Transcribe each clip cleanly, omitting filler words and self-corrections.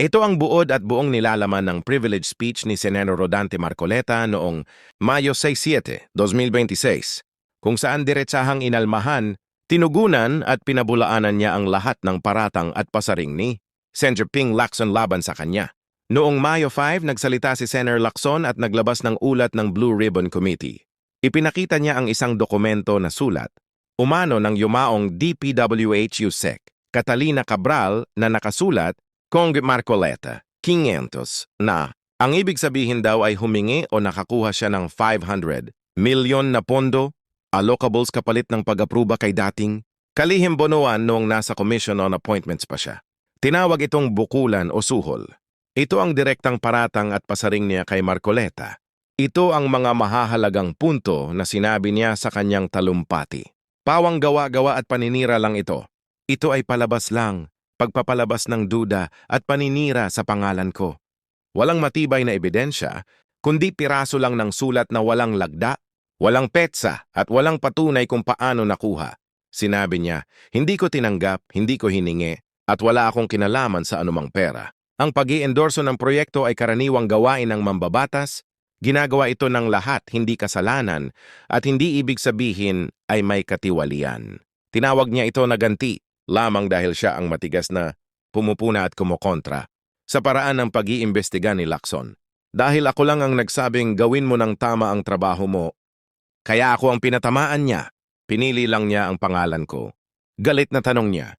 Ito ang buod at buong nilalaman ng privilege speech ni Senador Rodante Marcoleta noong Mayo 6, 2026, kung saan diretsahang inalmahan, tinugunan at pinabulaanan niya ang lahat ng paratang at pasaring ni Senator Ping Lacson laban sa kanya. Noong Mayo 5, nagsalita si Senator Lacson at naglabas ng ulat ng Blue Ribbon Committee. Ipinakita niya ang isang dokumento na sulat, umano ng yumaong DPWH-USEC, Catalina Cabral na nakasulat, Kong Marcoleta, 500, na ang ibig sabihin daw ay humingi o nakakuha siya ng 500 milyon na pondo, allocables kapalit ng pag-apruba kay dating kalihim bonoan noong nasa Commission on Appointments pa siya. Tinawag itong bukulan o suhol. Ito ang direktang paratang at pasaring niya kay Marcoleta. Ito ang mga mahahalagang punto na sinabi niya sa kanyang talumpati. Pawang gawa-gawa at paninira lang ito. Ito ay palabas lang, pagpapalabas ng duda at paninira sa pangalan ko. Walang matibay na ebidensya, kundi piraso lang ng sulat na walang lagda, walang petsa at walang patunay kung paano nakuha. Sinabi niya, hindi ko tinanggap, hindi ko hiningi, at wala akong kinalaman sa anumang pera. Ang pag-i-endorso ng proyekto ay karaniwang gawain ng mambabatas, ginagawa ito ng lahat, hindi kasalanan, at hindi ibig sabihin ay may katiwalian. Tinawag niya ito na ganti, lamang dahil siya ang matigas na pumupuna at kumokontra sa paraan ng pag-iimbestiga ni Lacson. Dahil ako lang ang nagsabing gawin mo ng tama ang trabaho mo, kaya ako ang pinatamaan niya. Pinili lang niya ang pangalan ko. Galit na tanong niya.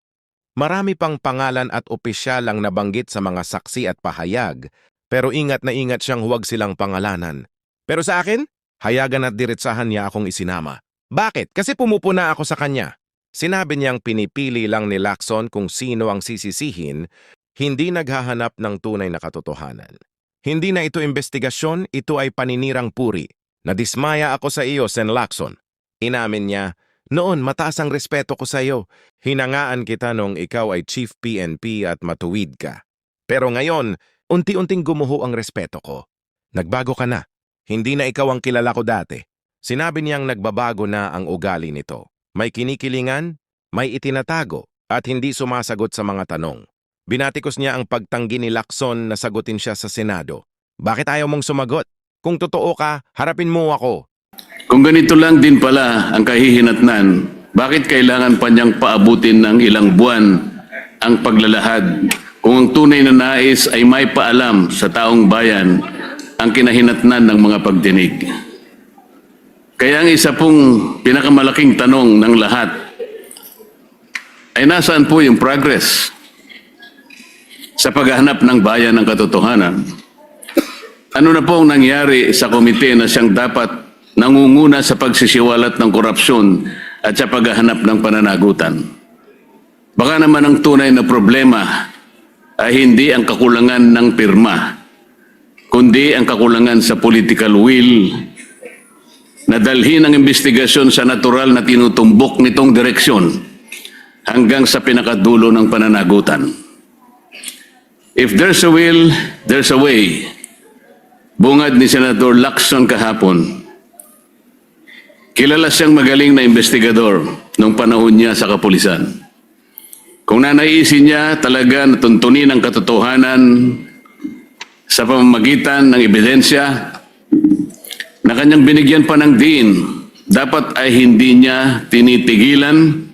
Marami pang pangalan at opisyal ang nabanggit sa mga saksi at pahayag, pero ingat na ingat siyang huwag silang pangalanan. Pero sa akin, hayagan at diretsahan niya akong isinama. Bakit? Kasi pumupuna ako sa kanya. Sinabi niyang pinipili lang ni Lacson kung sino ang sisisihin, hindi naghahanap ng tunay na katotohanan. Hindi na ito investigasyon, ito ay paninirang puri. Nadismaya ako sa iyo, Sen Lacson. Inamin niya, noon mataas ang respeto ko sa iyo. Hinangaan kita nung ikaw ay Chief PNP at matuwid ka. Pero ngayon, unti-unting gumuho ang respeto ko. Nagbago ka na. Hindi na ikaw ang kilala ko dati. Sinabi niyang nagbabago na ang ugali nito. May kinikilingan, may itinatago, at hindi sumasagot sa mga tanong. Binatikos niya ang pagtanggi ni Lacson na sagutin siya sa Senado. Bakit ayaw mong sumagot? Kung totoo ka, harapin mo ako. Kung ganito lang din pala ang kahihinatnan, bakit kailangan pa niyang paabutin ng ilang buwan ang paglalahad kung ang tunay na nais ay may paalam sa taong bayan ang kinahinatnan ng mga pagdinig? Kaya ang isa pong pinakamalaking tanong ng lahat ay nasaan po yung progress sa paghahanap ng bayan ng katotohanan? Ano na po ang nangyari sa komite na siyang dapat nangunguna sa pagsisiwalat ng korupsyon at sa paghahanap ng pananagutan? Baka naman ang tunay na problema ay hindi ang kakulangan ng pirma, kundi ang kakulangan sa political will na dalhin ang investigasyon sa natural na tinutumbok nitong direksyon hanggang sa pinakadulo ng pananagutan. If there's a will, there's a way. Bungad ni Senator Lacson kahapon. Kilala siyang magaling na investigador nung panahon niya sa kapulisan. Kung nanaisin niya talaga na tuntunin ang katotohanan sa pamamagitan ng ebidensya na kanyang binigyan pa ng diin, dapat ay hindi niya tinitigilan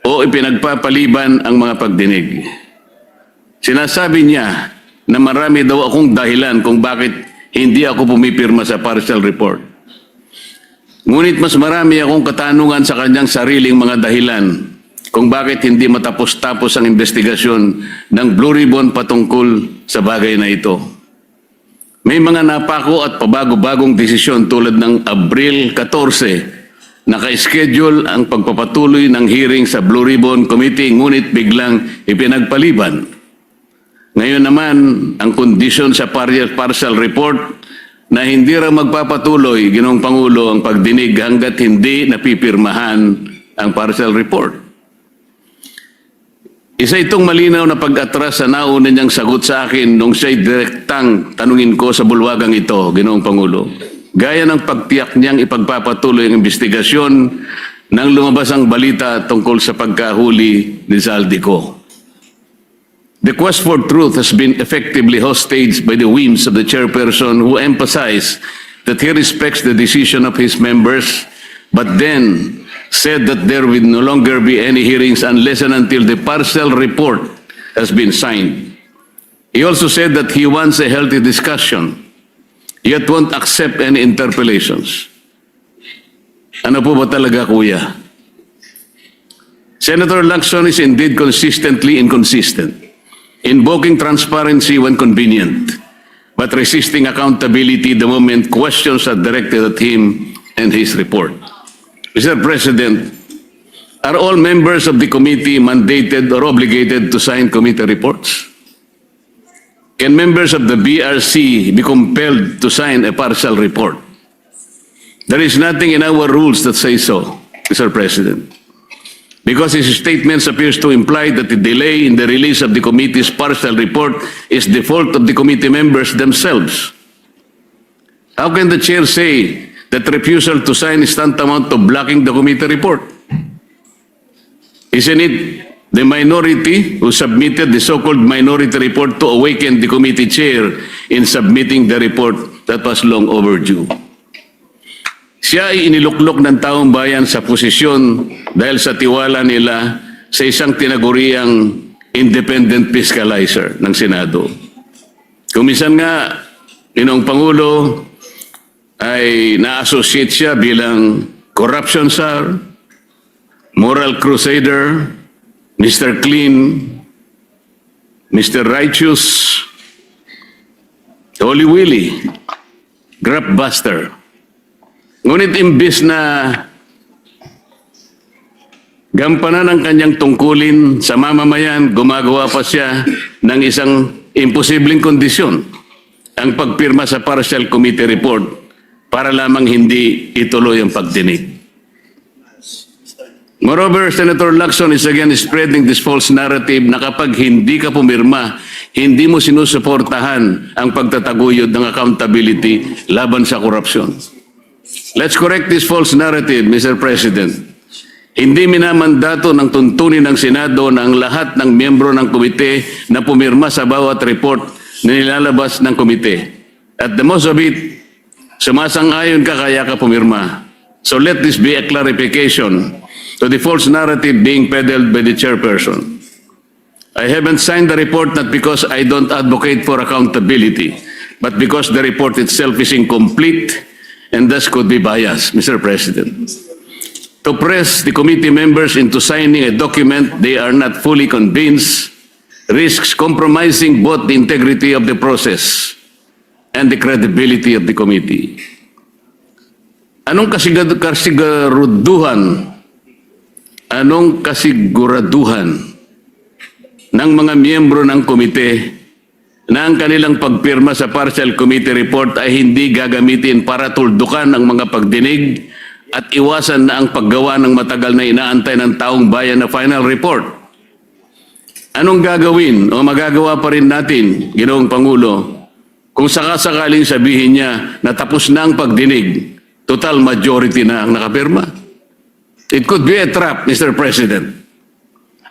o ipinagpapaliban ang mga pagdinig. Sinasabi niya na marami daw akong dahilan kung bakit hindi ako pumipirma sa partial report. Ngunit mas marami akong katanungan sa kanyang sariling mga dahilan kung bakit hindi matapos-tapos ang investigasyon ng Blue Ribbon patungkol sa bagay na ito. May mga napako at pabago-bagong desisyon tulad ng Abril 14, naka-schedule ang pagpapatuloy ng hearing sa Blue Ribbon Committee ngunit biglang ipinagpaliban. Ngayon naman, ang kondisyon sa partial report na hindi raw magpapatuloy, Ginoong Pangulo, ang pagdinig hanggat hindi napipirmahan ang partial report. Isa itong malinaw na pag-atras sa nauna niyang sagot sa akin nung siya'y direktang tanungin ko sa bulwagang ito, Ginoong Pangulo. Gaya ng pagtiyak niyang ipagpapatuloy ang investigasyon nang lumabas ang balita tungkol sa pagkahuli ni Zaldico. The quest for truth has been effectively hostaged by the whims of the chairperson who emphasized that he respects the decision of his members, but then said that there will no longer be any hearings unless and until the partial report has been signed. He also said that he wants a healthy discussion, yet won't accept any interpellations. Ano po ba talaga, kuya? Senator Lacson is indeed consistently inconsistent, invoking transparency when convenient, but resisting accountability the moment questions are directed at him and his report. Mr. President, are all members of the committee mandated or obligated to sign committee reports? Can members of the BRC be compelled to sign a partial report? There is nothing in our rules that say so, Mr. President, because his statements appears to imply that the delay in the release of the committee's partial report is the fault of the committee members themselves. How can the chair say that refusal to sign is tantamount to blocking the committee report? Isn't it the minority who submitted the so-called minority report to awaken the committee chair in submitting the report that was long overdue? Siya ay iniluklok ng taong bayan sa posisyon dahil sa tiwala nila sa isang tinaguriang independent fiscalizer ng Senado. Kumisan nga, Ginoong Pangulo, ay na-associate siya bilang corruption czar, moral crusader, Mr. Clean, Mr. Righteous, Holy Willy, grabbuster. Ngunit imbis na gampanan ang kanyang tungkulin sa mamamayan, gumagawa pa siya ng isang imposibleng kondisyon, ang pagpirma sa partial committee report para lamang hindi ituloy ang pagdinig. Moreover, Senator Lacson is again spreading this false narrative na kapag hindi ka pumirma, hindi mo sinusuportahan ang pagtataguyod ng accountability laban sa korupsyon. Let's correct this false narrative, Mr. President. Hindi minamandato ng tuntunin ng Senado na ang lahat ng miyembro ng komite na pumirma sa bawat report na nilalabas ng komite. At the most of it, sumasang-ayon ka kaya ka pumirma. So let this be a clarification to the false narrative being peddled by the chairperson. I haven't signed the report not because I don't advocate for accountability, but because the report itself is incomplete and thus could be biased, Mr. President. To press the committee members into signing a document they are not fully convinced risks compromising both the integrity of the process and the credibility of the committee. Anong kasiguraduhan ng mga miyembro ng komite na ang kanilang pagpirma sa partial committee report ay hindi gagamitin para tuldukan ang mga pagdinig at iwasan na ang paggawa ng matagal na inaantay ng taong bayan na final report? Anong gagawin o magagawa pa rin natin, Ginoong Pangulo, kung sakasakaling sabihin niya na tapos na ang pagdinig, total majority na ang nakapirma? It could be a trap, Mr. President.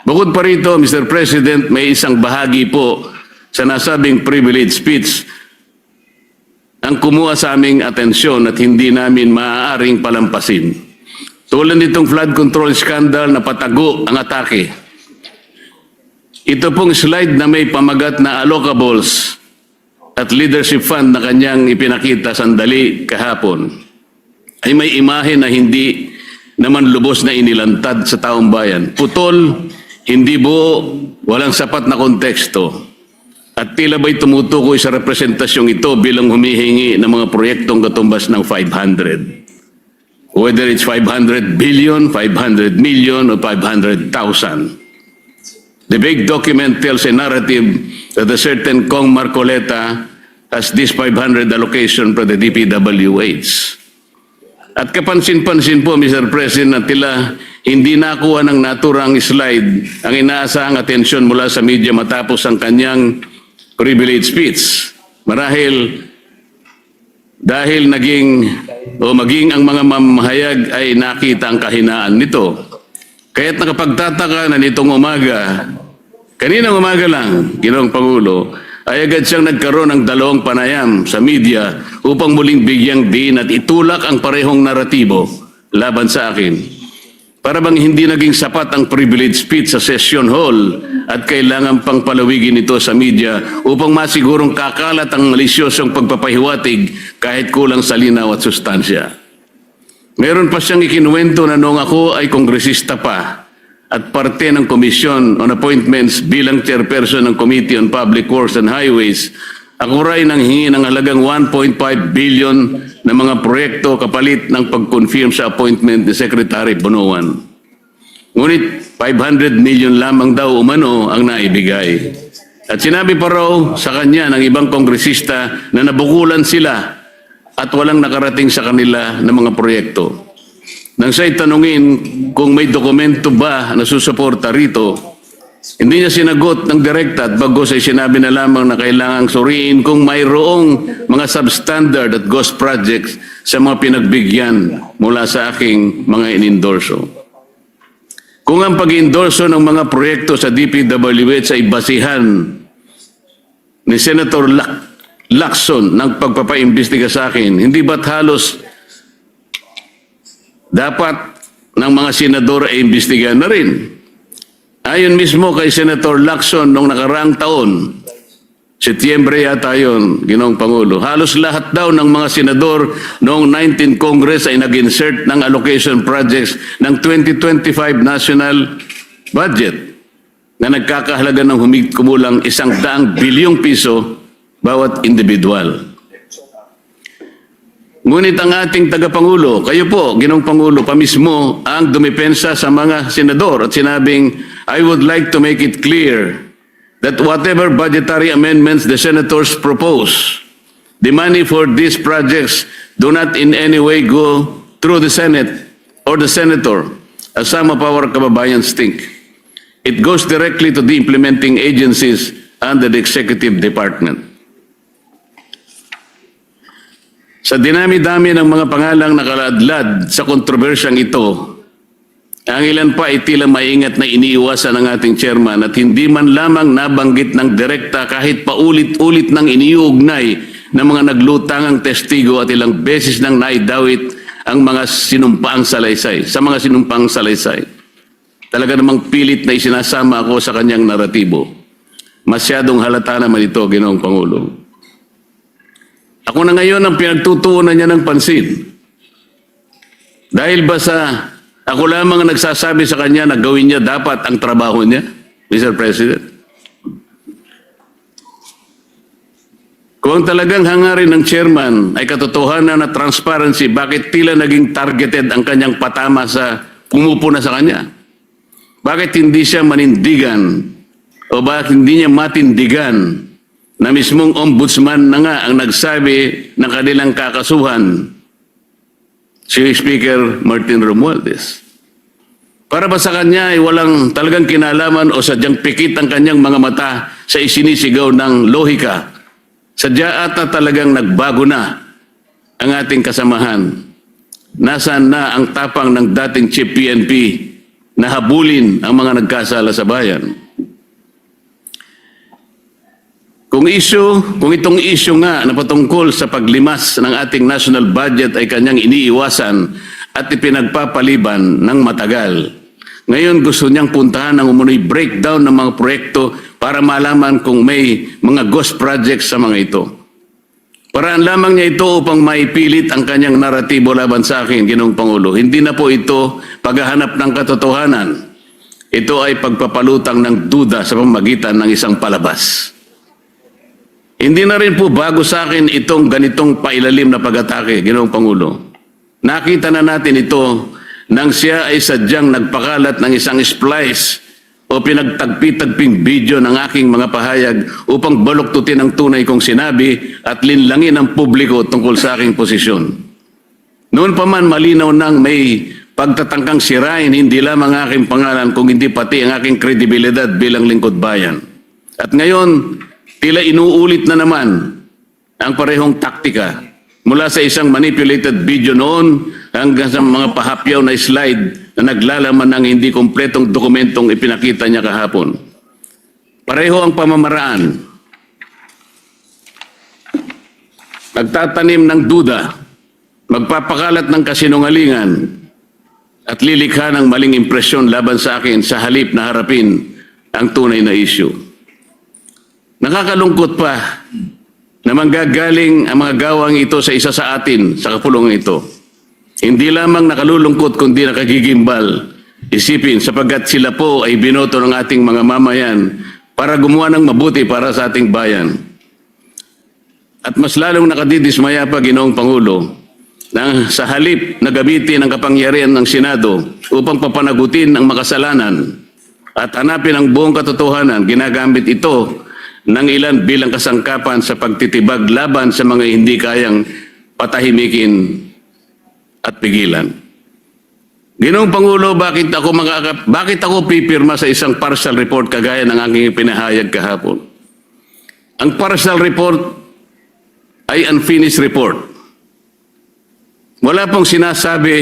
Bukod pa rito, Mr. President, may isang bahagi po sa nasabing privilege speech ang kumuha sa aming atensyon at hindi namin maaaring palampasin. Tulad nitong flood control scandal na patago ang atake. Ito pong slide na may pamagat na allocables at leadership fund na kanyang ipinakita sandali kahapon ay may imahe na hindi naman lubos na inilantad sa taong bayan. Putol, hindi buo, walang sapat na konteksto. At tila ba'y tumutukoy sa representasyong ito bilang humihingi ng mga proyektong katumbas ng 500. Whether it's 500 billion, 500 million, or 500,000. The big document tells a narrative that a certain Kong Marcoleta has this 500 allocation for the DPWH. At kapansin-pansin po, Mr. President, na tila hindi nakuha ng naturang slide ang inaasahang atensyon mula sa media matapos ang kanyang privilege speech. Marahil dahil maging ang mga mamahayag ay nakita ang kahinaan nito. Kaya't nakapagtataka na nitong umaga Kaninang umaga lang, Ginoong Pangulo, ay agad siyang nagkaroon ng dalawang panayam sa media upang muling bigyang din at itulak ang parehong naratibo laban sa akin. Para bang hindi naging sapat ang privilege speech sa session hall at kailangan pang palawigin ito sa media upang masigurong kakalat ang malisyosong pagpapahiwatig kahit kulang sa linaw at sustansya. Meron pa siyang ikinuwento na noong ako ay kongresista pa at parte ng Commission on Appointments bilang chairperson ng Committee on Public Works and Highways, ako rin nang hingi ng halagang 1.5 billion na mga proyekto kapalit ng pag-confirm sa appointment ni Secretary Bonoan. Ngunit 500 million lamang daw umano ang naibigay. At sinabi pa raw sa kanya ng ibang kongresista na nabukulan sila at walang nakarating sa kanila ng mga proyekto. Nang siya'y tanungin kung may dokumento ba na susuporta rito, hindi niya sinagot ng direkta at bagos ay sinabi na lamang na kailangang suriin kung mayroong mga substandard at ghost projects sa mga pinagbigyan mula sa aking mga inendorso. Kung ang pag-endorso ng mga proyekto sa DPWH ay basihan ni Senator Lacson ng pagpapaimbestiga sa akin, hindi ba't halos dapat ng mga senador ay imbestigahan na rin? Ayon mismo kay Senator Lacson noong nakaraang taon, Setyembre yata yun, Ginoong Pangulo, halos lahat daw ng mga senador noong 19th Congress ay nag-insert ng allocation projects ng 2025 national budget na nagkakahalaga ng humigit kumulang 100 bilyong piso bawat individual. Ngunit ang ating tagapangulo, kayo po, Ginoong Pangulo, pamismo ang dumipensa sa mga senador at sinabing, I would like to make it clear that whatever budgetary amendments the senators propose, the money for these projects do not in any way go through the Senate or the senator, as some of our kababayans think. It goes directly to the implementing agencies under the executive department. Sa dinami-dami ng mga pangalang nakaladlad sa kontrobersyang ito, ang ilan pa ay tila maingat na iniiwasan ng ating chairman at hindi man lamang nabanggit ng direkta kahit paulit-ulit ng iniuugnay ng mga naglutangang testigo at ilang beses nang naidawit ang mga sinumpaang salaysay, sa mga sinumpaang salaysay. Talaga namang pilit na isinasama ako sa kanyang naratibo. Masyadong halata naman ito, Ginoong Pangulo. Ako na ngayon ang pinagtutuunan niya ng pansin. Dahil ba sa ako lamang ang nagsasabi sa kanya na gawin niya dapat ang trabaho niya, Mr. President? Kung talagang hangarin ng chairman ay katotohanan na transparency, bakit tila naging targeted ang kanyang patama sa pumupuna sa kanya? Bakit hindi siya manindigan o bakit hindi niya matindigan na mismong ombudsman na nga ang nagsabi ng kanilang kakasuhan, si Speaker Martin Romualdez? Para ba sa kanya ay walang talagang kinalaman o sadyang pikit ang kanyang mga mata sa isinisigaw ng lohika? Sadya ata talagang nagbago na ang ating kasamahan. Nasaan na ang tapang ng dating Chief PNP na habulin ang mga nagkasala sa bayan? Kung itong issue nga na patungkol sa paglimas ng ating national budget ay kanyang iniiwasan at ipinagpapaliban ng matagal, ngayon gusto niyang puntahan ng umunoy breakdown ng mga proyekto para malaman kung may mga ghost projects sa mga ito. Paraan lamang niya ito upang maipilit ang kanyang naratibo laban sa akin, Ginoong Pangulo. Hindi na po ito paghahanap ng katotohanan. Ito ay pagpapalutang ng duda sa pamamagitan ng isang palabas. Hindi na rin po bago sa akin itong ganitong pailalim na pag-atake, Ginoong Pangulo. Nakita na natin ito nang siya ay sadyang nagpakalat ng isang splice o pinagtagpi-tagping video ng aking mga pahayag upang baluktutin ang tunay kong sinabi at linlangin ang publiko tungkol sa aking posisyon. Noon pa man malinaw nang may pagtatangkang sirain hindi lamang aking pangalan kung hindi pati ang aking kredibilidad bilang lingkod bayan. At ngayon, tila inuulit na naman ang parehong taktika mula sa isang manipulated video noon hanggang sa mga pahapyaw na slide na naglalaman ng hindi kompletong dokumentong ipinakita niya kahapon. pareho ang pamamaraan. Nagtatanim ng duda, magpapakalat ng kasinungalingan, at lilikha ng maling impresyon laban sa akin sa halip na harapin ang tunay na issue. Nakakalungkot pa na manggagaling ang mga gawang ito sa isa sa atin sa kapulungan ito. Hindi lamang nakalulungkot kundi nakagigimbal isipin sapagkat sila po ay binoto ng ating mga mamayan para gumawa ng mabuti para sa ating bayan. At mas lalong nakadidismaya pa, Ginoong Pangulo, na sa halip na gamitin ang kapangyarihan ng Senado upang papanagutin ang makasalanan at hanapin ang buong katotohanan, ginagamit ito ng ilan bilang kasangkapan sa pagtitibag laban sa mga hindi kayang patahimikin at pigilan. Ginoong Pangulo, bakit ako pipirma sa isang partial report kagaya ng aking pinahayag kahapon? Ang partial report ay unfinished report. Wala pong sinasabi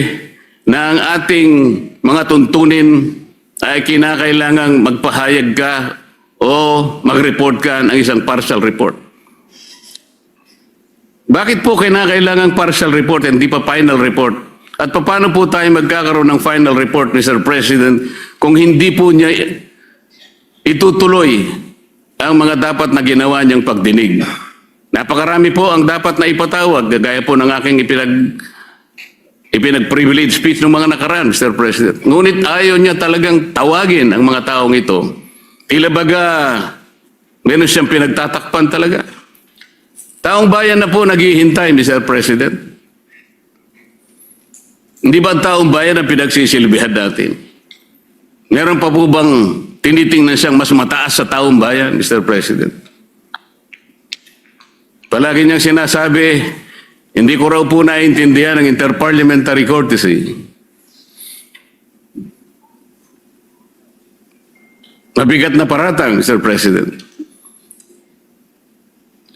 na ang ating mga tuntunin ay kinakailangang magpahayag ka o mag-report ka ng isang partial report. Bakit po kinakailangang partial report and hindi pa final report? At paano po tayo magkakaroon ng final report, Mr. President, kung hindi po niya itutuloy ang mga dapat na ginawa niyang pagdinig? Napakarami po ang dapat na ipatawag, gaya po ng aking ipinag-privilege speech ng mga nakaraan, Mr. President. Ngunit ayaw niya talagang tawagin ang mga taong ito. Tila baga, meron siyang pinagtatakpan talaga. Taong bayan na po naghihintay, Mr. President. Hindi ba ang taong bayan ang pinagsisilbihan natin? Meron pa po bang tinitingnan siyang mas mataas sa taong bayan, Mr. President? Palagi niyang sinasabi, hindi ko raw po naiintindihan ang interparliamentary courtesy. Mabigat na paratang, Mr. President.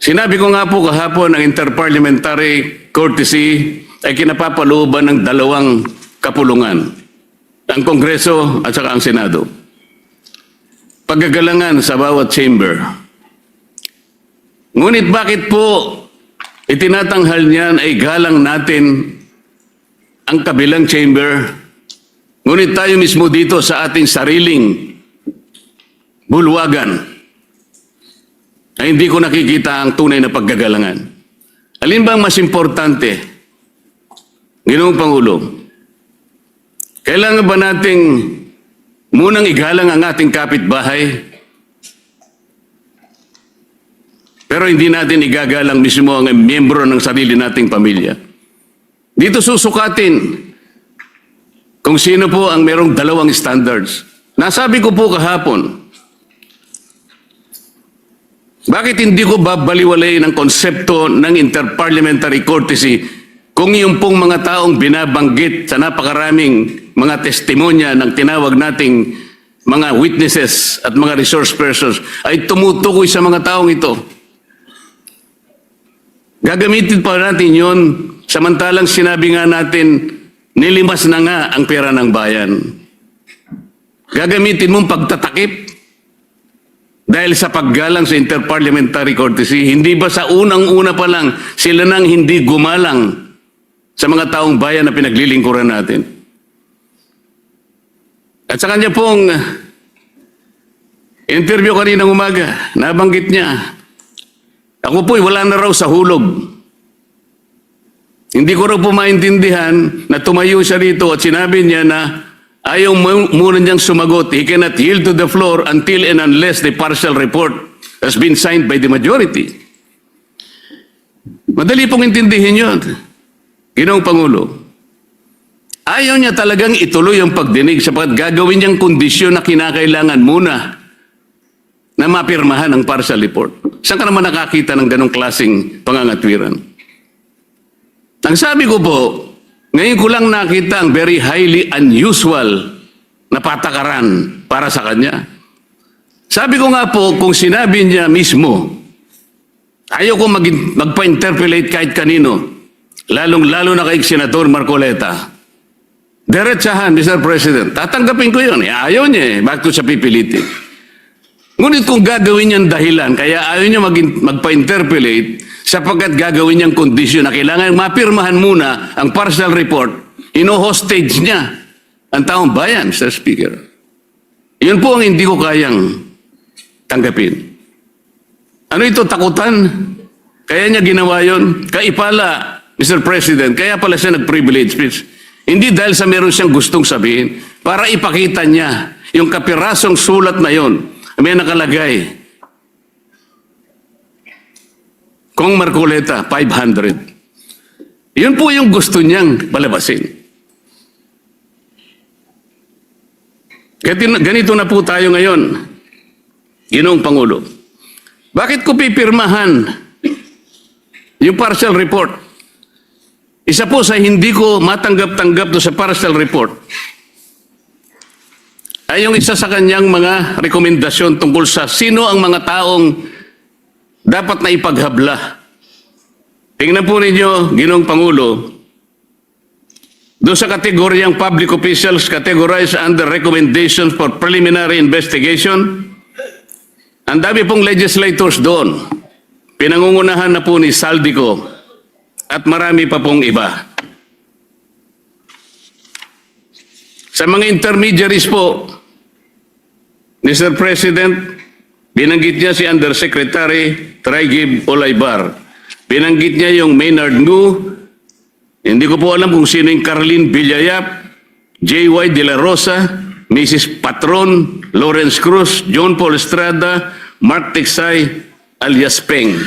Sinabi ko nga po kahapon ang interparliamentary courtesy ay kinapapalooban ng dalawang kapulungan, ang Kongreso at saka ang Senado. Paggagalangan sa bawat chamber. Ngunit bakit po itinatanghal niyan ay galang natin ang kabilang chamber, ngunit tayo mismo dito sa ating sariling bulwagan ay hindi ko nakikita ang tunay na paggagalangan. Alin ba ang mas importante, Ginoong Pangulo? Kailangan ba nating munang igalang ang ating kapitbahay, pero hindi natin igagalang mismo ang miyembro ng sarili nating pamilya? Dito susukatin kung sino po ang merong dalawang standards. Nasabi ko po kahapon, bakit hindi ko babaliwalay ng konsepto ng interparliamentary courtesy kung yung pong mga taong binabanggit sa napakaraming mga testimonya ng tinawag nating mga witnesses at mga resource persons ay tumutukoy sa mga taong ito? Gagamitin pa natin yun, samantalang sinabi nga natin, nilimas na nga ang pera ng bayan. Gagamitin mong pagtatakip dahil sa paggalang sa interparliamentary courtesy. Hindi ba sa unang-una pa lang sila nang hindi gumalang sa mga taong bayan na pinaglilingkuran natin? At sa kanya pong interview kaninang umaga, nabanggit niya, ako po'y wala na raw sa hulog. Hindi ko raw po maintindihan na tumayo siya rito at sinabi niya na ayaw muna niyang sumagot. He cannot yield to the floor until and unless the partial report has been signed by the majority. Madali pong intindihin yun, Ginoong Pangulo. Ayaw niya talagang ituloy ang pagdinig sapagkat gagawin niyang kondisyon na kinakailangan muna na mapirmahan ang partial report. Saan ka naman nakakita ng ganong klaseng pangangatwiran? Ang sabi ko po, ngayon ko lang nakita ang very highly unusual na patakaran para sa kanya. Sabi ko nga po, kung sinabi niya mismo, ayaw ko magpa-interpolate kahit kanino, lalong-lalo na kay Senator Marcoleta. Diretsahan, Mr. President, tatanggapin ko yun. Ayaw niya eh, bakit ko siya pipilitin? Ngunit kung gagawin niyang dahilan, kaya ayaw niya magpa-interpolate sapagkat gagawin niyang kondisyon na kailangan mapirmahan muna ang partial report, ino-hostage niya ang taong bayan, Mr. Speaker. Yun po ang hindi ko kayang tanggapin. Ano ito, takutan? Kaya niya ginawa yun? Kaipala, Mr. President, kaya pala siya nag-privilege speech. Hindi dahil sa meron siyang gustong sabihin, para ipakita niya yung kapirasong sulat na yon. May nakalagay, Kong Marcoleta, 500. Yun po yung gusto niyang palabasin. Ganito na po tayo ngayon, Ginoong Pangulo. Bakit ko pipirmahan yung partial report? Isa po sa hindi ko matanggap-tanggap do sa partial report ay yung isa sa kanyang mga rekomendasyon tungkol sa sino ang mga taong dapat na ipaghabla. Tingnan po ninyo, Ginoong Pangulo, doon sa kategoryang public officials categorized under recommendations for preliminary investigation, ang dami pong legislators doon. Pinangungunahan na po ni Saldico at marami pa pong iba. Sa mga intermediaries po, Mr. President, binanggit niya si Undersecretary Traigib Olaybar. Binanggit niya yung Maynard Ngu. Hindi ko po alam kung sino yung Carlin Villayap, J.Y. De La Rosa, Mrs. Patron, Lawrence Cruz, John Paul Estrada, Mark Tiksay, alias Peng.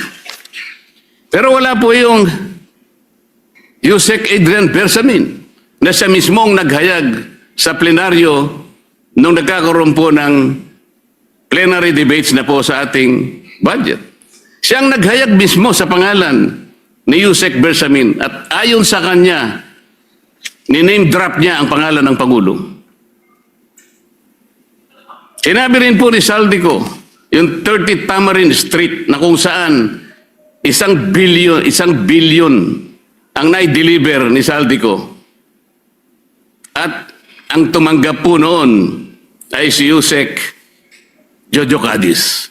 Pero wala po yung Yusek Adrian Bersamin na siya mismong naghayag sa plenaryo nung nagkakaroon po ng plenary debates na po sa ating budget. Siyang naghayag mismo sa pangalan ni Yusek Bersamin at ayon sa kanya, ni-name drop niya ang pangalan ng Pangulo. Sinabi rin po ni Saldico, yung 30 Tamarin Street na kung saan 1 billion ang nai-deliver ni Saldico. At ang tumanggap po noon ay si Yusek Jojo Cadiz.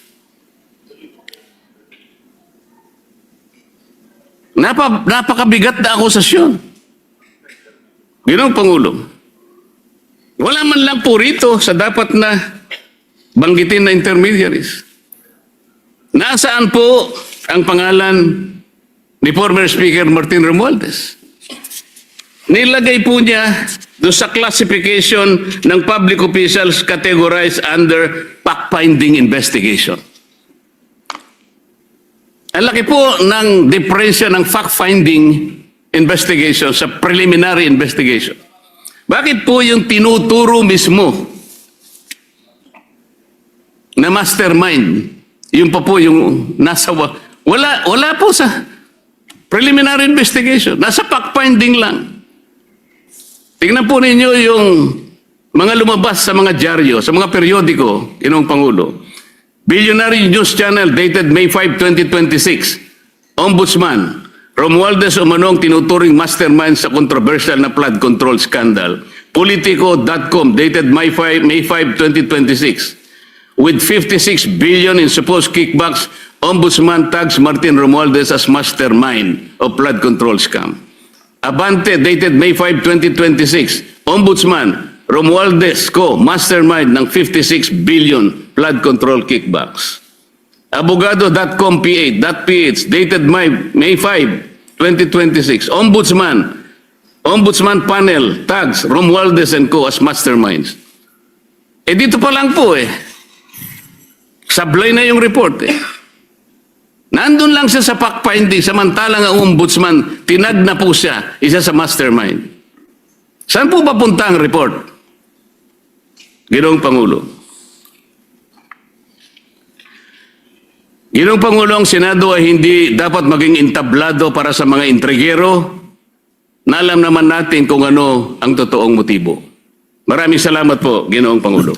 Napakabigat na akusasyon. Ginoong Pangulo, wala man lang po rito sa dapat na banggitin na intermediaries. Nasaan po ang pangalan ni former Speaker Martin Romualdez? Nilagay po niya doon sa classification ng public officials categorized under fact-finding investigation. Ang laki po ng diferensya ng fact-finding investigation sa preliminary investigation. Bakit po yung tinuturo mismo na mastermind, yung pa po yung nasa... Wala po sa preliminary investigation. Nasa fact-finding lang. Tingnan po ninyo yung mga lumabas sa mga dyaryo, sa mga periodiko, Ginoong Pangulo. Billionaire News Channel dated May 5, 2026. Ombudsman, Romualdez umanong tinuturing mastermind sa controversial na flood control scandal. Politico.com dated May 5, 2026. With 56 billion in supposed kickbacks, Ombudsman tags Martin Romualdez as mastermind of flood control scam. Abante, dated May 5, 2026. Ombudsman, Romualdez Co., mastermind ng 56 billion flood control kickbacks. Abogado.com PH, dated May 5, 2026. Ombudsman panel tags Romualdez and Co. as masterminds. Dito pa lang po sablay na yung report Nandun lang siya sa fact-finding, samantalang ang ombudsman, tinag na po siya, isa sa mastermind. Saan po papunta ang report? Ginoong Pangulo. Ginoong Pangulo, ang Senado ay hindi dapat maging entablado para sa mga intrigero na alam naman natin kung ano ang totoong motibo. Maraming salamat po, Ginoong Pangulo.